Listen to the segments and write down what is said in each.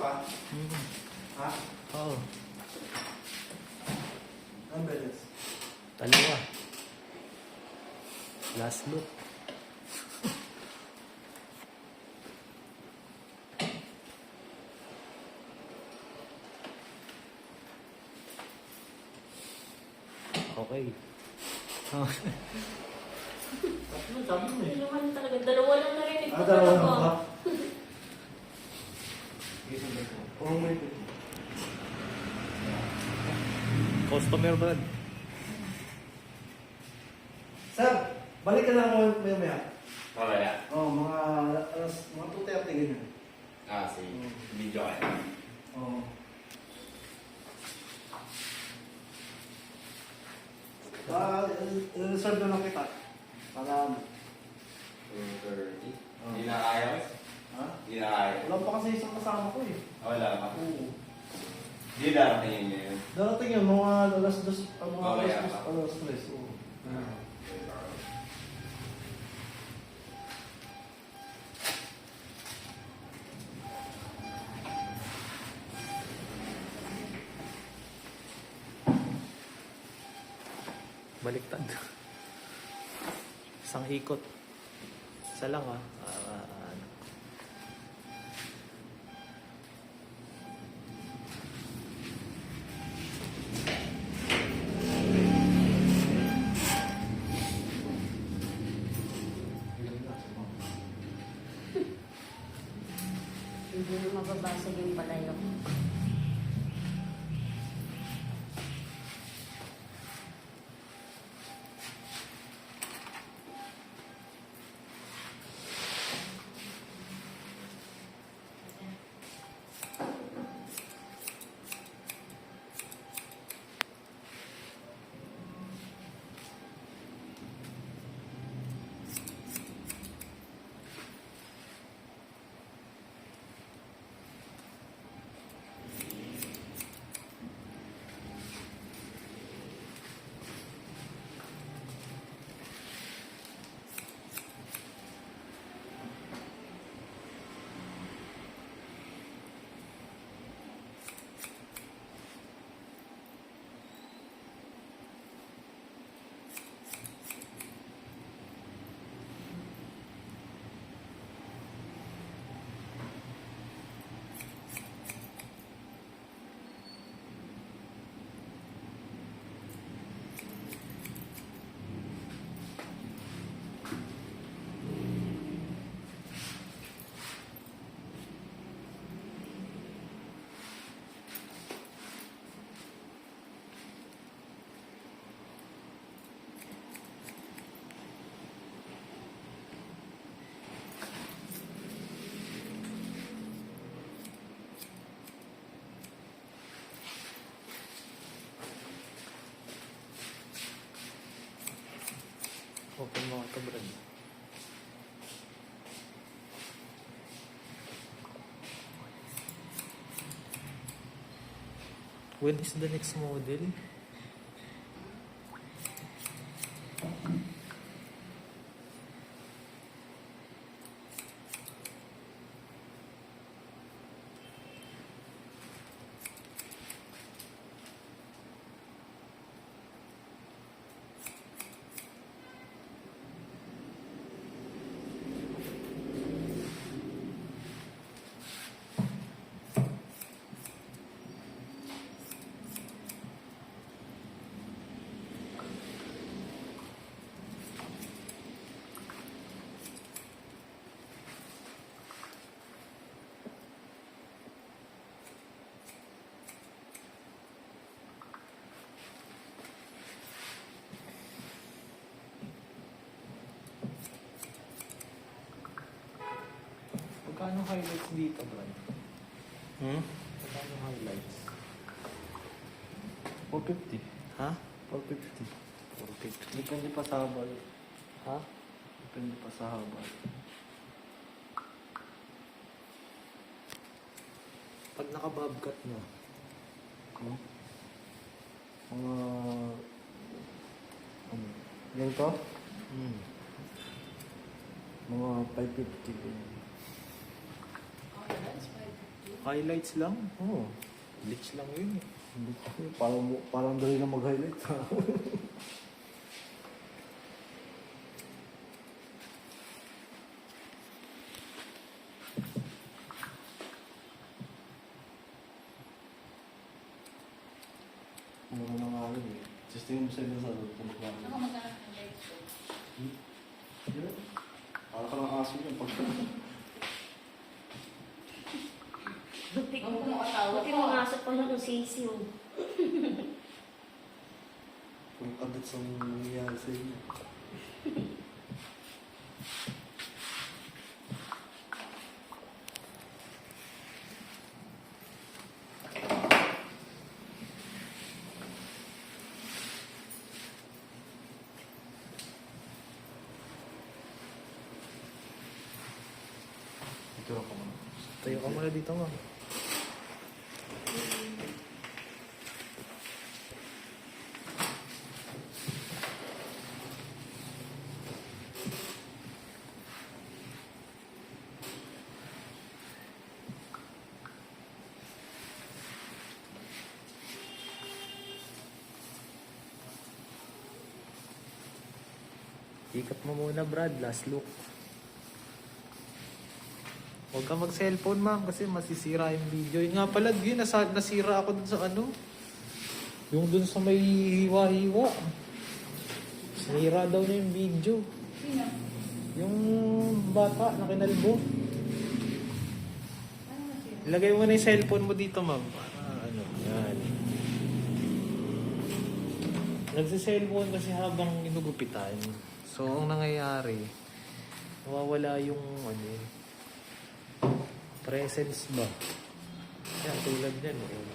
ka? Hmm. Ha? Oo. Ang beses? Dalawa. Last look. Okay. Tatlo, sabi mo Hindi eh. naman talaga. Dalawa lang narinig ko. Dalawa lang talaga. ba? Oo, may Customer ba? Sir, balik ka lang mo maya. Mamaya. Oo, mga 2:30 ganyan. Ah, si video kayo. Oo. Reserve na lang kita. Para, 2:30. Hindi na kaya ko. ha? Hindi na kaya. Wala pa kasi isang kasama ko eh. Wala pa. Oo. Hindi darating yun ngayon. Darating yun, mga alas 2, mga Mamaya alas pa. 2, alas 3. Oo. Baliktad. Isang ikot. Isa lang ano. Hindi na mababasag yung palayok. Open mo ito, Brad. When is the next model? Magkano highlights dito, Brad? Magkano highlights? 450. Ha? 450. 450. Depende pa sa habal. Ha? Depende pa sa habal. Pag nakabobcat mo, Mga... ganito? Mga 550 din. Okay, that's 550. Highlights lang? Oo. Glitch lang yun eh. Hindi ko. Parang dali na mag-highlight. Mura na nga rin eh. Just tingin mo sa inyo sa loob kung magkano. Ako magkakaroon ng lights ko. Yun. Para ka ng aso yun. Pag Buti mo nga sa pala ng sisiw. kung kadat sa nangyayari sa inyo. Ito ako muna. Tayo ka muna dito nga. Ikat mo muna, Brad. Last look. Huwag ka mag-cellphone, ma'am, kasi masisira yung video. Yun nga pala, yun, nasira ako dun sa ano. Yung dun sa may hiwa-hiwa. Sinira daw na yung video. Sino? Yung bata na kinalbo. Ano na siya? Ilagay mo na yung cellphone mo dito, ma'am. Ano, yan. Nagsi-cellphone kasi habang inugupitan. So, ang nangyayari, nawawala yung ano, presence ba? Yan, tulad yan. Eh.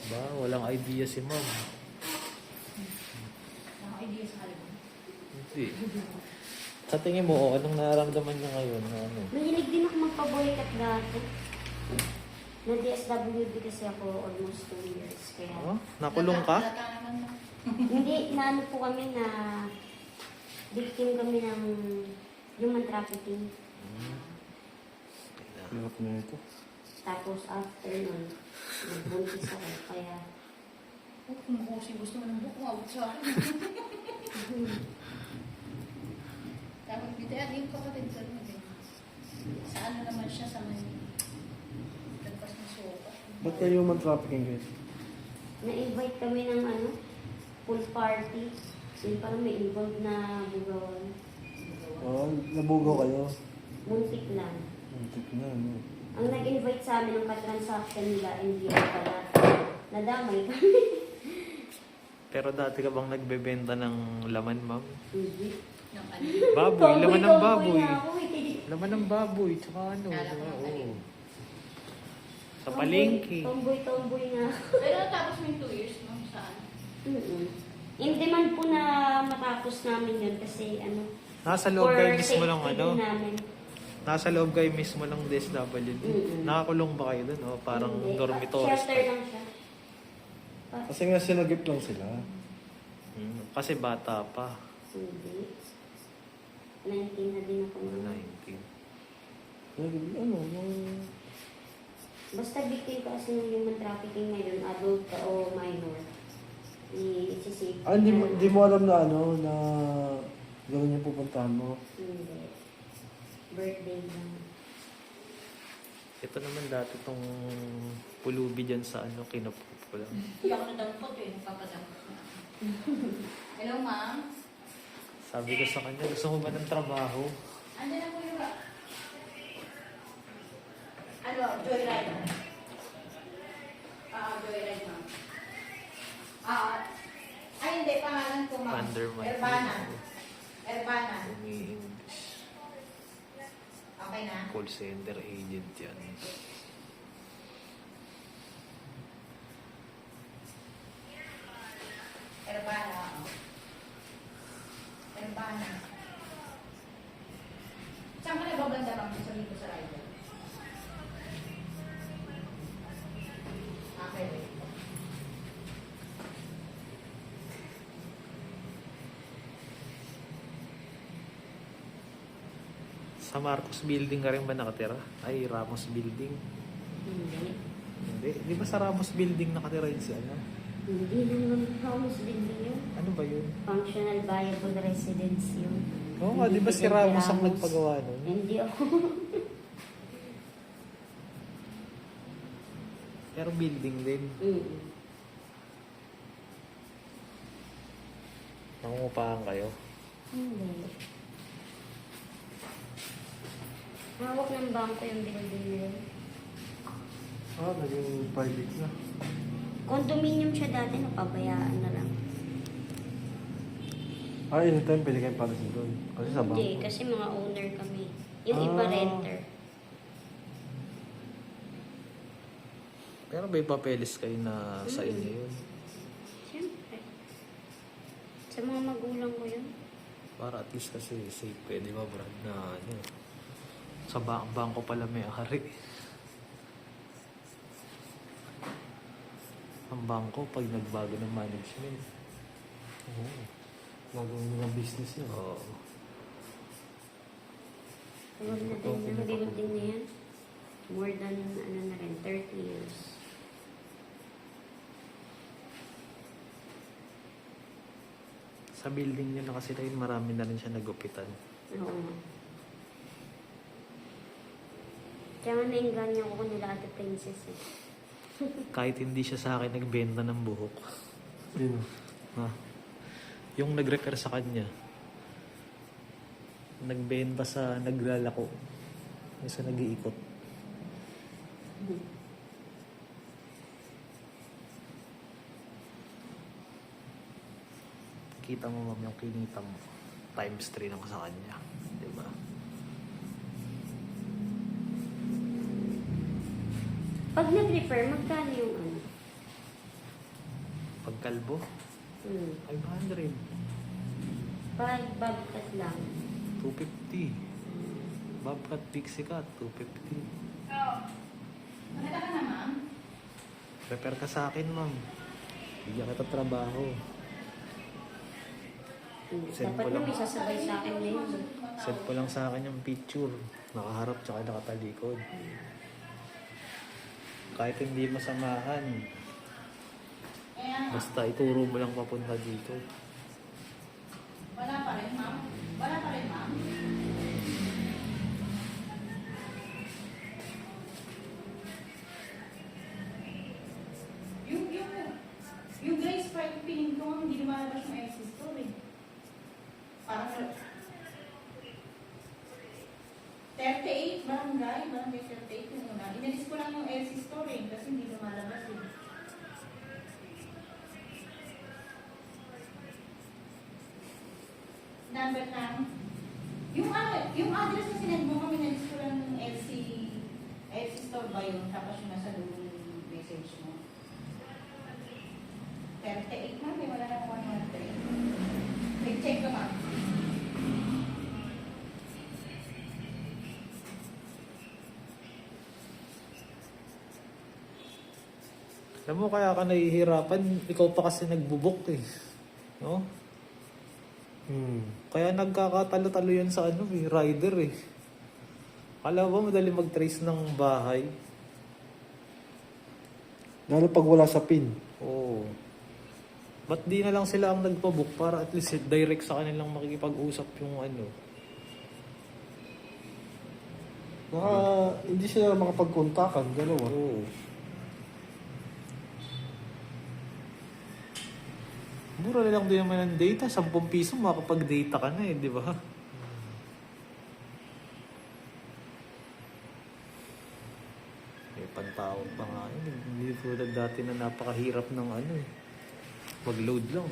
Ba, walang idea si ma'am. Naka-idea sa halaman. Hindi. Sa tingin mo, oh, anong nararamdaman niya ngayon? Na ano? Mahilig din ako magpaboykat dati. Na-DSWD kasi ako almost 2 years. Kaya Oh, nakulong ka? hindi, naano po kami na victim kami ng human trafficking. Hirap na ito. Tapos after nun, nagbuntis ako. Kaya, Kung gusto mo ng buko, awag sa akin. Tapos dito, yung kapatid ko rin. Sa ano naman siya, sa may lagpas ng sopa. Ba't kayo human trafficking guys? na-invite kami ng ano, pool party. Yun parang may involved na bugawan. Oo, nabugaw kayo. Muntik lang. Muntik na, ano. Ang nag-invite sa amin ng patransaction nila, hindi ako pala. Nadamay kami. Pero dati ka bang nagbebenta ng laman, ma'am? Hindi. Ng ano. Baboy, laman ng baboy. na ako eh. Laman ng baboy, tsaka ano. Alam mo, Oo. galing. Sa palengke. Tomboy na ako. Pero natapos mo yung 2 years mo saan? In demand po na matapos namin yun kasi ano, Nasa loob kayo for mismo ng safety ano? din namin. Nasa loob kayo mismo ng DSWD. Nakakulong ba kayo doon? O parang Hindi. dormitories Shelter lang siya. Kasi nga sinagip lang sila. Kasi bata pa. Hindi. 19 na din ako. 19. Ano, yung... Basta victim ka kasi ng human trafficking ngayon, adult ka o minor. I-sisave. Ah, di mo alam na ano, na gano'n yung pupuntahan mo. Hindi. Birthday lang. Ito naman dati tong pulubi dyan sa ano, kinupup ko lang. Hindi ako nadampot eh, nagpapadampot na. Hello, ma'am. Sabi ko sa kanya, gusto mo ba ng trabaho? Andiyan na po yung ano, joyride. Joyride, ma'am. Ay, hindi, pangalan ko, ma'am. Under my Erbana. Erbana. Umi-English. Okay na? Call center agent yan. Erbana. Erbana. Saan ka nagbabanda, ma'am? Sabihin ko sa rider. Okay, wait. Sa Marcos Building ka rin ba nakatira? Ay, Ramos Building. Hindi. Hindi. Di ba sa Ramos Building nakatira yun si ano? Hindi naman house building yun. Ano ba yun? Functional viable residence yun. Oo nga, di ba si Ramos ang nagpagawa nun? Hindi ako. Pero building din. Mm. Nangungupahan kayo. Hindi. Hawak ng bangko yung building na yun. Naging private na. Condominium siya dati, napabayaan na lang. Anytime pwede kayong palisin doon. Kasi sa Hindi, bangko. kasi mga owner kami. Yung iba Ah. renter. Pero may papeles kayo na sa inyo yun. Siyempre. Sa mga magulang ko yun. Para at least kasi safe kayo, di ba Brad? Na ano, sa bangko pala may ari. Ang bangko pag nagbago ng management. Oo. Gagawin nila business yun. Oo. Huwag na din yung building na yan. More than, ano na rin, 30 years. Sa building nyo na kasi na yun, marami na rin siya nagupitan. Oo. Kaya nga nainganyo ko nila Ate Princess eh. Kahit hindi siya sa akin nagbenta ng buhok. Sino? Ha? Yung nag-refer sa kanya, nagbenta sa naglalako. Yung sa nag-iikot. Kita mo ma'am yung kinita mo. Times 3 lang sa kanya. Diba? Pag nag-refer, magkano yung ano? Pagkalbo, 500. Pag babkat lang. 250. Bobcat Pixie Cat, 250. Nakita ka na, ma'am? Prepare ka sa akin, ma'am. Bigyan kita trabaho. Send Dapat ko lang. may sasabay sa akin na yun. Send ko lang sa akin yung picture. Nakaharap tsaka nakatalikod. Kahit hindi masamahan. Basta ituro mo lang papunta dito. Wala pa rin, ma'am? Wala pa rin, ma'am? Yung Grace Park piling ko, hindi lumalabas yung LC store eh. Parang 38, barangay 38 yung una. Inalis ko lang yung LC store eh, kasi hindi lumalabas eh. Number lang. Yung address na sinend mo kami, inalis ko lang yung LC store ba yun? Tapos yung nasa loob yung message mo. 38 na, may wala na ako 113. Check ko ma'am. Alam mo, kaya ka nahihirapan. Ikaw pa kasi nagbubok eh. No? Kaya nagkakatalo-talo yan sa ano eh, rider eh. Kala ba madali mag-trace ng bahay? Lalo pag wala sa pin. Oo. Ba't di na lang sila ang nagpabook para at least direct sa kanilang makikipag-usap yung ano? Hindi sila makapagkontakan, dalawa. Oo. Mura na lang din naman ang data. 10 piso makakapag-data ka na eh, di ba? May pantawag pa nga yun. Hindi tulad dati na napakahirap ng ano eh. Mag-load lang.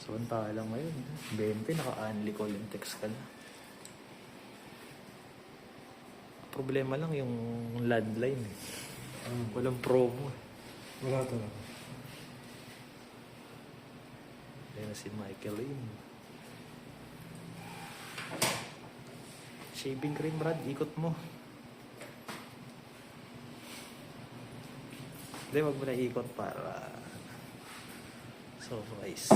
Samantalang ngayon, 20, naka-unli call and text ka na. Problema lang yung landline eh. Walang promo eh. Wala talaga. Ayan na si Michael Lane. Shaving cream, Brad. Ikot mo. Hindi, wag mo na ikot para so nice.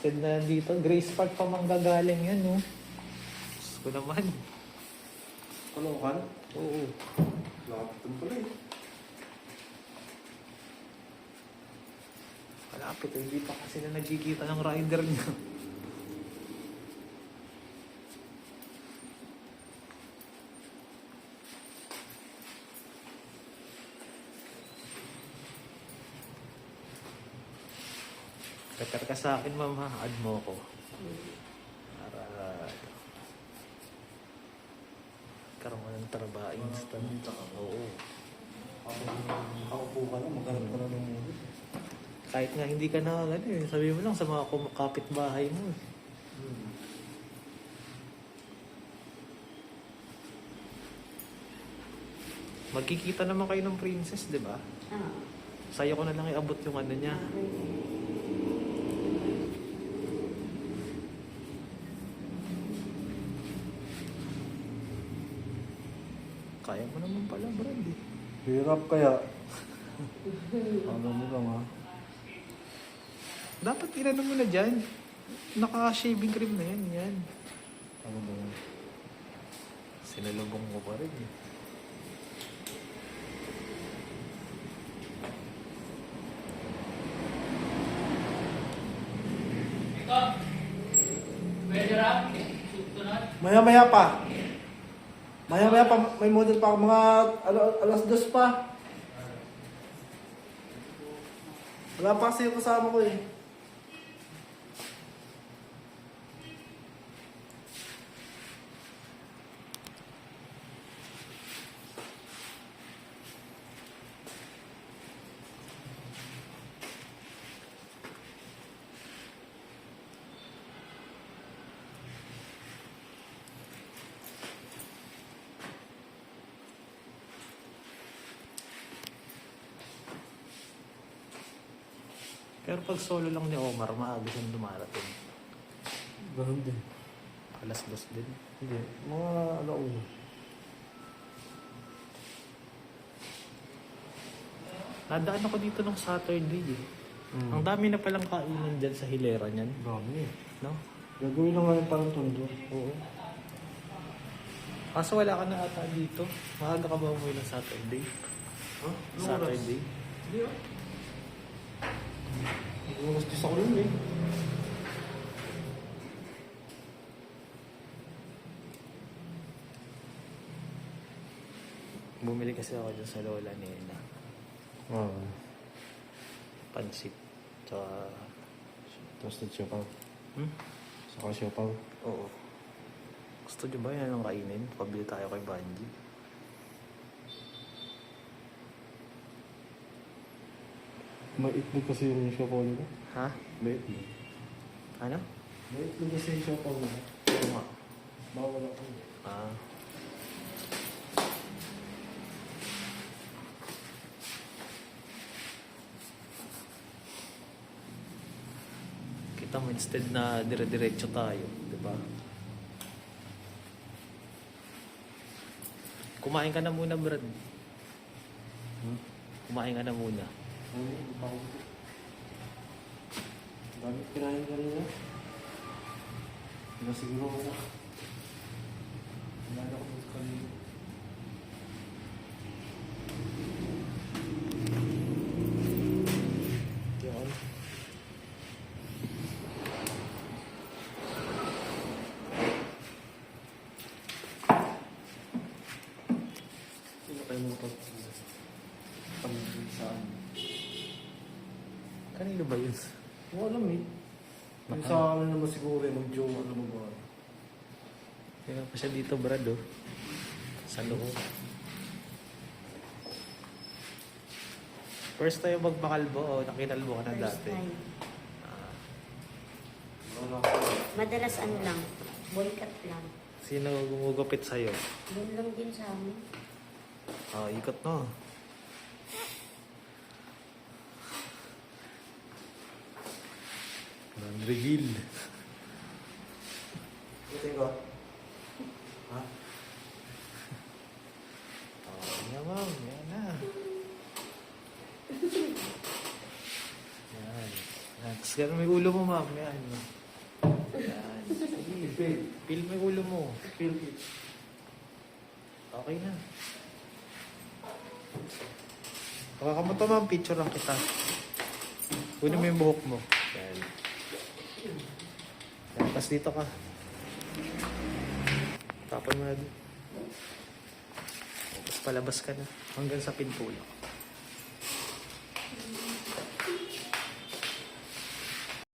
Instead na dito, Grace Park pa manggagaling yan, no? Diyos ko naman. Kalokan? Oo. Lapit mo pala eh. Malapit, hindi pa kasi na nagkikita ng rider niya. Refer ka sa akin, ma'am, ha? Add mo ko. Para karoon mo ng trabaho instant. Oo. Nakaupo ka na, maghanap ka na ng movie. Kahit nga hindi ka na, ano eh, sabi mo lang sa mga kapitbahay mo eh. Magkikita naman kayo ng princess, di ba? Ah. Sa'yo ko na lang iabot yung ano niya. Kaya mo naman pala, Brad eh. Hirap kaya. Ano mo lang ha. Dapat inano mo na dyan. Naka-shaving cream na yan, yan. Ano ba yan? Sinalubong ko pa rin eh. Maya-maya pa. Maya-maya pa. May model pa ako mga alas 2 pa. Wala pa kasi yung kasama ko eh. Pero pag solo lang ni Omar, maaga siyang dumarating. Ganun din. Alas 2 din. Hindi. Mga alauna. Nadaan ako dito nung Saturday eh. Ang dami na palang kainan dyan sa hilera niyan. Dami eh. No? Gagawin lang nga yung parang tondo. Oo. Kaso wala ka na ata dito. Maaga ka ba umuwi ng Saturday? Ha? Saturday? Hindi ah. Gumastos ako nun eh. Bumili kasi ako dyan sa lola ni Ena. Oo. Pansit. Tsaka... Toasted siopaw. Hmm? Saka siopaw. Oo. Gusto nyo ba yan ang kainin? Pabili tayo kay Banji. May itlog kasi yung siopaw nila. Ha? May itlog. Ano? May itlog kasi yung siopaw nila. Oo nga. Bawal ako. Ah. Kita mo instead na dire-diretso tayo, di ba? Kumain ka na muna, Brad. Kumain ka na muna. Ano? Ako. Dami kinain kanina. Wala siguro ako. Wala na ako kanina. Yan. Sino kayo mo saan? Kanino ba yun? Hindi ko alam eh. Yung sa amin naman siguro yung mag-jowa naman ba? Kaya pa siya dito, Brad, oh. Sa loob. First time magpakalbo, o nakinalbo ka na First dati. time. Ah, Wala. Madalas ano lang, boy cut lang. sino gumugupit sa'yo? Doon lang din sa amin. Ah, ikot no. Reveal. Buti ko. Ha? Oh, yan ma'am, yan na. Yan. Next. Yan, may ulo mo, ma'am. Yan. Yan. Feel mo yung ulo mo. Feel it. Okay na. Baka mo to, ma'am. Picture lang kita. Kunin mo yung buhok mo. Yan. Yan. Tapos dito ka. Tapon mo na dito. Tapos palabas ka na. Hanggang sa pintulo.